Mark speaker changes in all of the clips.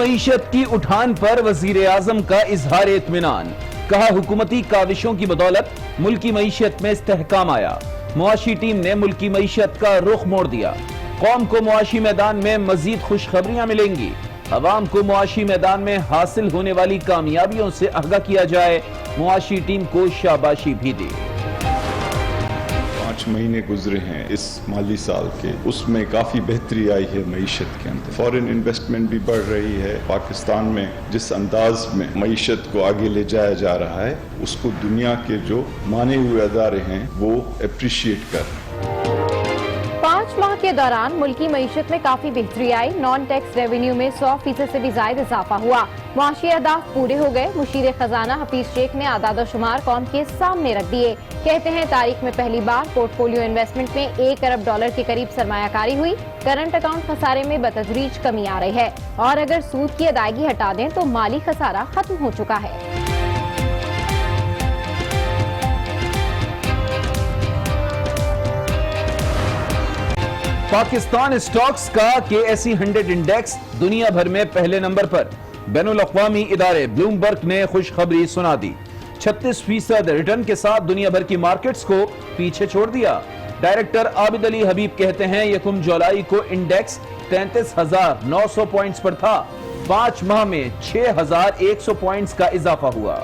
Speaker 1: معیشت کی اٹھان پر وزیر اعظم کا اظہار اطمینان. کہا حکومتی کاوشوں کی بدولت ملکی معیشت میں استحکام آیا. معاشی ٹیم نے ملکی معیشت کا رخ موڑ دیا. قوم کو معاشی میدان میں مزید خوشخبریاں ملیں گی. عوام کو معاشی میدان میں حاصل ہونے والی کامیابیوں سے آگاہ کیا جائے. معاشی ٹیم کو شاباشی بھی دی.
Speaker 2: 5 مہینے گزرے ہیں اس مالی سال کے، اس میں کافی بہتری آئی ہے معیشت کے اندر. فورن انویسٹمنٹ بھی بڑھ رہی ہے. پاکستان میں جس انداز میں معیشت کو آگے لے جایا جا رہا ہے اس کو دنیا کے جو مانے ہوئے ادارے ہیں وہ اپریشیٹ کر رہے ہیں.
Speaker 3: 5 ماہ کے دوران ملکی معیشت میں کافی بہتری آئی. نان ٹیکس ریونیو میں 100% سے بھی زائد اضافہ ہوا. معاشی اہداف پورے ہو گئے. مشیر خزانہ حفیظ شیخ نے اعداد و شمار قوم کے سامنے رکھ دیے. کہتے ہیں تاریخ میں پہلی بار پورٹ فولیو انویسٹمنٹ میں $1 ارب کے قریب سرمایہ کاری ہوئی. کرنٹ اکاؤنٹ خسارے میں بتدریج کمی آ رہی ہے اور اگر سود کی ادائیگی ہٹا دیں تو مالی خسارہ ختم ہو چکا ہے.
Speaker 1: پاکستان اسٹاکس کا KSE 100 انڈیکس دنیا بھر میں پہلے نمبر پر. بین الاقوامی ادارے بلومبرگ نے خوشخبری سنا دی. 36% ریٹرن کے ساتھ دنیا بھر کی مارکیٹس کو پیچھے چھوڑ دیا. ڈائریکٹر عابد علی حبیب کہتے ہیں 1 جولائی کو انڈیکس 33,900 پوائنٹس پر تھا. 5 ماہ میں 6,100 پوائنٹس کا اضافہ ہوا.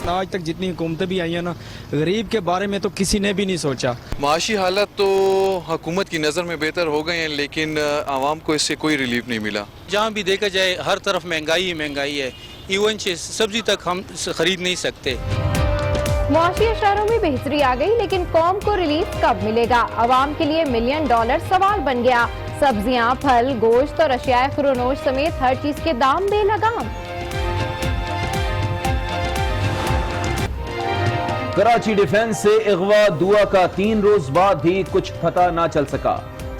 Speaker 4: آج تک جتنی حکومتیں بھی آئی ہیں نا، غریب کے بارے میں تو کسی نے بھی نہیں سوچا.
Speaker 5: معاشی حالت تو حکومت کی نظر میں بہتر ہو گئے ہیں لیکن عوام کو اس سے کوئی ریلیف نہیں ملا.
Speaker 6: جہاں بھی دیکھا جائے ہر طرف مہنگائی ہی مہنگائی ہے. ایون سبزی تک ہم خرید نہیں سکتے.
Speaker 3: معاشی اشاروں میں بہتری آ گئی لیکن قوم کو ریلیف کب ملے گا؟ عوام کے لیے $1 ملین سوال بن گیا. سبزیاں، پھل، گوشت اور اشیاء خورنوش سمیت ہر چیز کے دام بے لگام.
Speaker 1: کراچی ڈیفنس سے اغوا دعا کا 3 روز بعد بھی کچھ پتہ نہ چل سکا.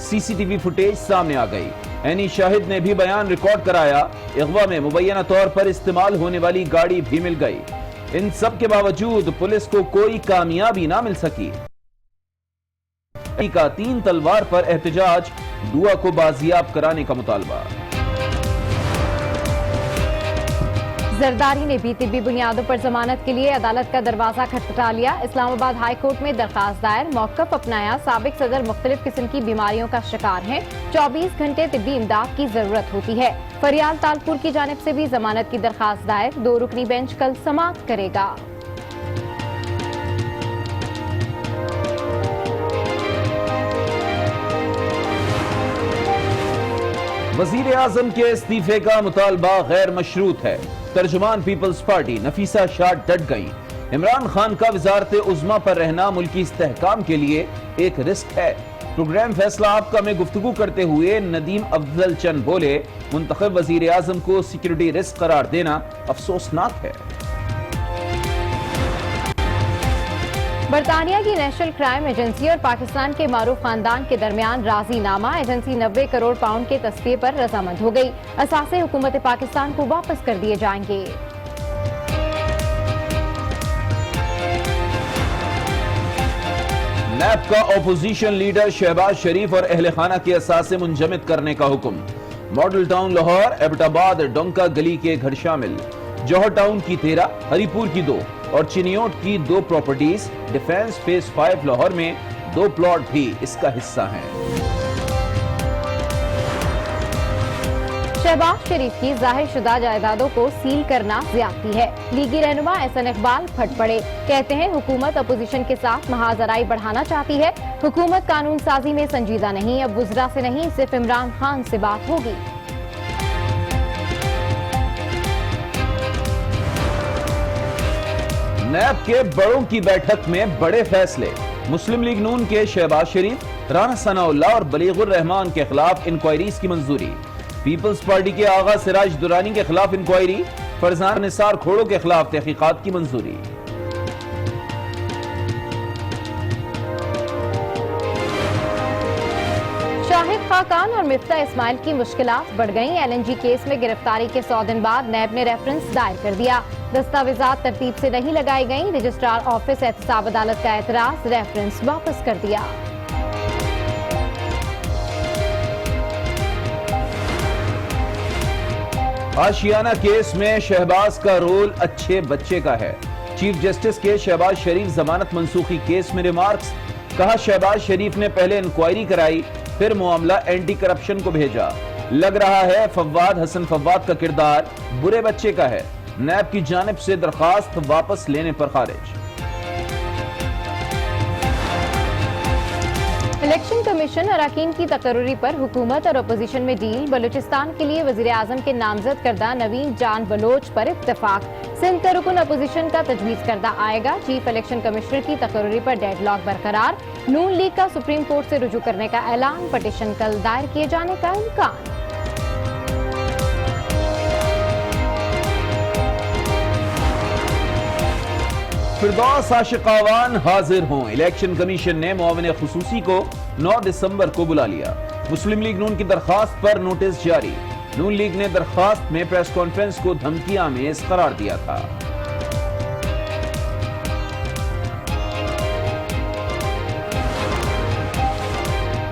Speaker 1: CCTV فوٹیج سامنے آ گئی. عینی شاہد نے بھی بیان ریکارڈ کرایا. اغوا میں مبینہ طور پر استعمال ہونے والی گاڑی بھی مل گئی. ان سب کے باوجود پولیس کو کوئی کامیابی نہ مل سکی. کا 3 تلوار پر احتجاج. دعا کو بازیاب کرانے کا مطالبہ.
Speaker 3: زرداری نے بھی طبی بنیادوں پر ضمانت کے لیے عدالت کا دروازہ کھٹکھٹا لیا. اسلام آباد ہائی کورٹ میں درخواست دائر. موقف اپنایا. سابق صدر مختلف قسم کی بیماریوں کا شکار ہیں. 24 گھنٹے طبی امداد کی ضرورت ہوتی ہے. فریال تالپور کی جانب سے بھی ضمانت کی درخواست دائر. 2 رکنی بینچ کل سماعت کرے گا.
Speaker 1: وزیر اعظم کے استعفے کا مطالبہ غیر مشروط ہے. ترجمان پیپلز پارٹی نفیسہ شاہ ڈٹ گئی. عمران خان کا وزارت عظمیٰ پر رہنا ملکی استحکام کے لیے ایک رسک ہے. پروگرام فیصلہ آپ کا میں گفتگو کرتے ہوئے ندیم افضل چند بولے منتخب وزیر اعظم کو سیکیورٹی رسک قرار دینا افسوسناک ہے.
Speaker 3: برطانیہ کی نیشنل کرائم ایجنسی اور پاکستان کے معروف خاندان کے درمیان راضی نامہ. ایجنسی 90 کروڑ پاؤنڈ کے تصفیے پر رضامند ہو گئی. اثاثے حکومت پاکستان کو واپس کر دیے جائیں گے.
Speaker 1: نیب کا اپوزیشن لیڈر شہباز شریف اور اہل خانہ کے اثاثے منجمد کرنے کا حکم. ماڈل ٹاؤن لاہور، ایبٹ آباد ڈونکا گلی کے گھر شامل. جوہر ٹاؤن کی 13، ہری پور کی 2 اور چنیوٹ کی 2 پراپرٹیز. ڈیفنس فیز 5 لاہور میں 2 پلاٹ بھی اس کا حصہ ہیں.
Speaker 3: شہباز شریف کی ظاہر شدہ جائیدادوں کو سیل کرنا زیادتی ہے. لیگی رہنما احسن اقبال پھٹ پڑے. کہتے ہیں حکومت اپوزیشن کے ساتھ محاذ آرائی بڑھانا چاہتی ہے. حکومت قانون سازی میں سنجیدہ نہیں. اب وزراء سے نہیں صرف عمران خان سے بات ہوگی.
Speaker 1: نیب کے بڑوں کی بیٹھک میں بڑے فیصلے. مسلم لیگ نون کے شہباز شریف، رانا ثناء اللہ اور بلیغ الرحمان کے خلاف انکوائریز کی منظوری. پیپلز پارٹی کے آغا سراج درانی کے خلاف انکوائری. فرزان نثار کھوڑوں کے خلاف تحقیقات کی منظوری.
Speaker 3: شاہد خاقان اور مفتاح اسماعیل کی مشکلات بڑھ گئیں. LNG کیس میں گرفتاری کے 100 دن بعد نیب نے ریفرنس دائر کر دیا. دستاویزات ترتیب سے نہیں لگائی گئیں. رجسٹرار آفس احتساب عدالت کا اعتراض. ریفرنس واپس کر دیا.
Speaker 1: آشیانہ کیس میں شہباز کا رول اچھے بچے کا ہے، چیف جسٹس کے شہباز شریف ضمانت منسوخی کیس میں ریمارکس، کہا شہباز شریف نے پہلے انکوائری کرائی پھر معاملہ اینٹی کرپشن کو بھیجا، لگ رہا ہے فواد حسن فواد کا کردار برے بچے کا ہے، نیب کی جانب سے درخواست واپس لینے پر خارج۔
Speaker 3: الیکشن کمیشن اراکین کی تقرری پر حکومت اور اپوزیشن میں ڈیل، بلوچستان کے لیے وزیر اعظم کے نامزد کردہ نوین جان بلوچ پر اتفاق، سندھ کا رکن اپوزیشن کا تجویز کردہ آئے گا، چیف الیکشن کمشنر کی تقرری پر ڈیڈ لاک برقرار، نون لیگ کا سپریم کورٹ سے رجوع کرنے کا اعلان، پٹیشن کل دائر کیے جانے کا امکان۔
Speaker 1: فردوس عاشقاوان حاضر ہوں، الیکشن کمیشن نے معاون خصوصی کو 9 دسمبر کو بلا لیا، مسلم لیگ نون کی درخواست پر نوٹس جاری، نون لیگ نے درخواست میں پریس کانفرنس کو دھمکی آمیز قرار دیا تھا۔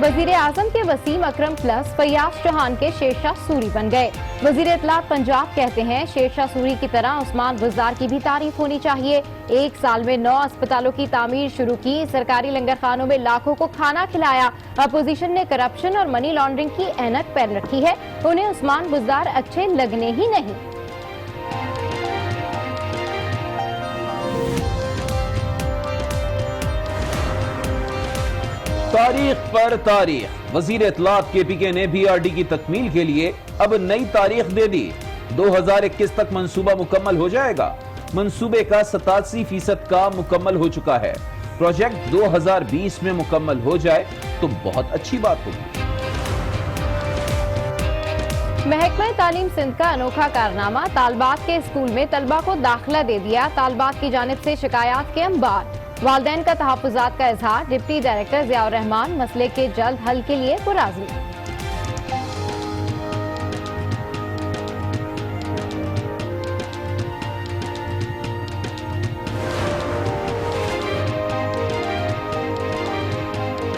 Speaker 3: وزیر اعظم کے وسیم اکرم پلس فیاض چوہان کے شیرشاہ سوری بن گئے، وزیر اطلاعات پنجاب کہتے ہیں شیرشاہ سوری کی طرح عثمان بزدار کی بھی تعریف ہونی چاہیے، 1 سال میں 9 اسپتالوں کی تعمیر شروع کی، سرکاری لنگر خانوں میں لاکھوں کو کھانا کھلایا، اپوزیشن نے کرپشن اور منی لانڈرنگ کی اینک پیر رکھی ہے، انہیں عثمان بزدار اچھے لگنے ہی نہیں۔
Speaker 1: تاریخ پر تاریخ، وزیر اطلاعات کے پی کے نے بھی آر ڈی کی تکمیل کے لیے اب نئی تاریخ دے دی، 2021 تک منصوبہ مکمل ہو جائے گا، منصوبے کا 87% کا مکمل ہو چکا ہے، پروجیکٹ 2020 میں مکمل ہو جائے تو بہت اچھی بات ہوگی۔
Speaker 3: محکمہ تعلیم سندھ کا انوکھا کارنامہ، طالبات کے اسکول میں طلبہ کو داخلہ دے دیا، طالبات کی جانب سے شکایات کے انبار، والدین کا تحفظات کا اظہار، ڈپٹی ڈائریکٹر ضیاء الرحمان مسئلے کے جلد حل کے لیے پرعزم۔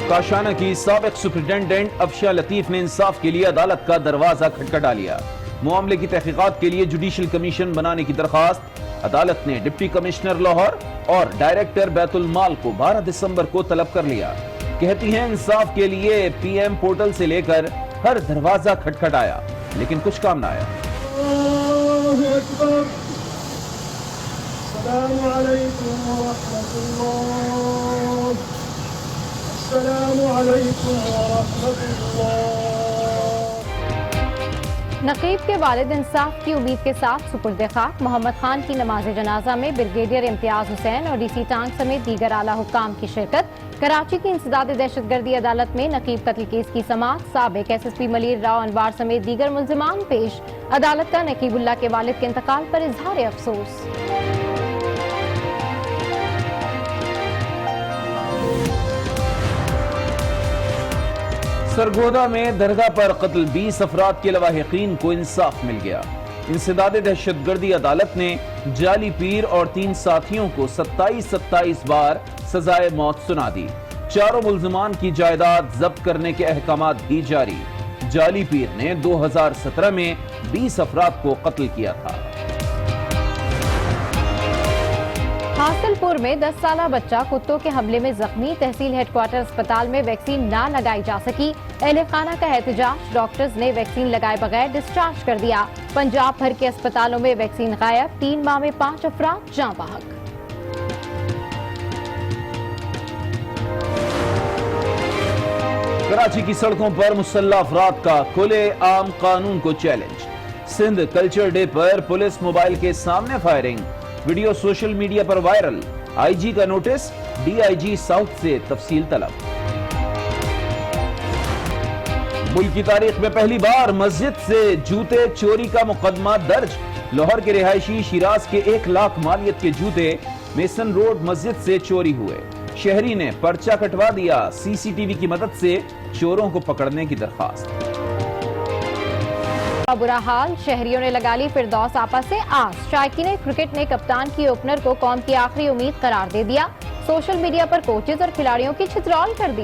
Speaker 1: کاشانہ کی سابق سپرنٹینڈنٹ افشا لطیف نے انصاف کے لیے عدالت کا دروازہ کھٹکھٹا لیا، معاملے کی تحقیقات کے لیے جوڈیشل کمیشن بنانے کی درخواست، عدالت نے ڈپٹی کمشنر لاہور اور ڈائریکٹر بیت المال کو 12 دسمبر کو طلب کر لیا، کہتی ہیں انصاف کے لیے پی ایم پورٹل سے لے کر ہر دروازہ کھٹکھٹایا لیکن کچھ کام نہ آیا۔
Speaker 7: السلام علیکم ورحمۃ اللہ، السلام علیکم ورحمۃ اللہ۔
Speaker 3: نقیب کے والد انصاف کی امید کے ساتھ سپرد خاک، محمد خان کی نماز جنازہ میں بریگیڈیئر امتیاز حسین اور ڈی سی ٹانک سمیت دیگر اعلیٰ حکام کی شرکت، کراچی کی انسداد دہشت گردی عدالت میں نقیب قتل کیس کی سماعت، سابق S S P Malir Rao Anwar سمیت دیگر ملزمان پیش، عدالت کا نقیب اللہ کے والد کے انتقال پر اظہار افسوس۔
Speaker 1: سرگودا میں درگاہ پر قتل 20 افراد کے لواحقین کو انصاف مل گیا، انسداد دہشت گردی عدالت نے جعلی پیر اور 3 ساتھیوں کو 27 بار سزائے موت سنا دی، چاروں ملزمان کی جائیداد ضبط کرنے کے احکامات بھی جاری، جعلی پیر نے 2017 میں 20 افراد کو قتل کیا تھا۔
Speaker 3: حاصل پور میں 10 سالہ بچہ کتوں کے حملے میں زخمی، تحصیل ہیڈ کوارٹر اسپتال میں ویکسین نہ لگائی جا سکی، اہل خانہ کا احتجاج، ڈاکٹرز نے ویکسین لگائے بغیر ڈسچارج کر دیا، پنجاب بھر کے اسپتالوں میں ویکسین غائب، 3 ماہ میں 5 افراد جاں بحق۔
Speaker 1: کراچی کی سڑکوں پر مسلح افراد کا کھلے عام قانون کو چیلنج، سندھ کلچر ڈے پر پولیس موبائل کے سامنے فائرنگ، ویڈیو سوشل میڈیا پر وائرل، آئی جی کا notice, D I G south سے تفصیل طلب۔ ملک کی تاریخ میں پہلی بار مسجد سے جوتے چوری کا مقدمہ درج، لاہور کے رہائشی شیراز کے 1 لاکھ مالیت کے جوتے میسن روڈ مسجد سے چوری ہوئے، شہری نے پرچہ کٹوا دیا، سی سی ٹی وی کی مدد سے چوروں کو پکڑنے کی درخواست۔
Speaker 3: برا حال، شہریوں نے لگا لی فردوس آپا سے آس، شائقین کرکٹ نے کپتان کی اوپنر کو قوم کی آخری امید قرار دے دیا، سوشل میڈیا پر کوچز اور کھلاڑیوں کی چھترول کر دی۔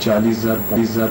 Speaker 8: 40,000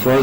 Speaker 8: 1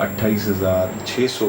Speaker 8: 28,600